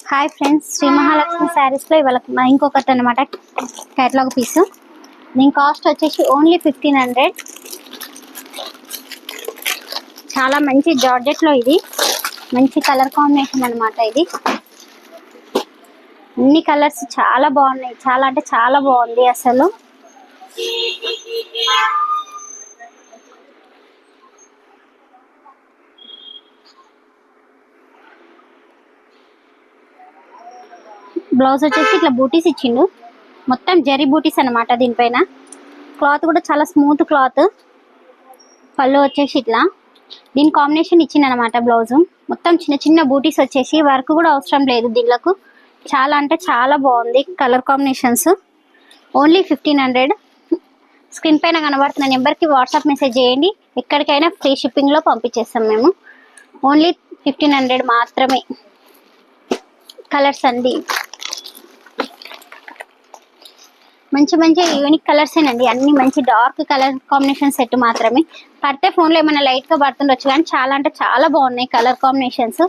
Hi friends, Shri Mahalakshmi శారీస్లో ఇవాళ ఇంకొకటి అనమాట కేటలాగ్ పీస్. దీని కాస్ట్ వచ్చేసి ఓన్లీ 1500. చాలా మంచి జార్జెట్లో ఇది మంచి కలర్ కాంబినేషన్ అనమాట. ఇది అన్ని కలర్స్ చాలా బాగున్నాయి, చాలా అంటే చాలా బాగుంది అసలు. బ్లౌజ్ వచ్చేసి ఇట్లా బూటీస్ ఇచ్చిండు, మొత్తం జరీ బూటీస్ అనమాట. దీనిపైన క్లాత్ కూడా చాలా స్మూత్ క్లాత్. పళ్ళు వచ్చేసి ఇట్లా దీని కాంబినేషన్ ఇచ్చింది అనమాట. బ్లౌజ్ మొత్తం చిన్న చిన్న బూటీస్ వచ్చేసి, వర్క్ కూడా అవసరం లేదు దీనికి. చాలా అంటే చాలా బాగుంది కలర్ కాంబినేషన్స్. ఓన్లీ 1500. స్క్రీన్ పైన కనబడుతున్న నెంబర్కి వాట్సాప్ మెసేజ్ చేయండి, ఎక్కడికైనా ఫ్రీ షిప్పింగ్లో పంపించేస్తాం మేము. ఓన్లీ 1500 మాత్రమే. కలర్స్ అండి మంచి మంచి యూనిక్ కలర్స్ ఏనండి, అన్ని మంచి డార్క్ కలర్ కాంబినేషన్ సెట్ మాత్రమే. పడితే ఫోన్లో ఏమైనా లైట్గా పడుతుండొచ్చు, కానీ చాలా అంటే చాలా బాగున్నాయి కలర్ కాంబినేషన్స్.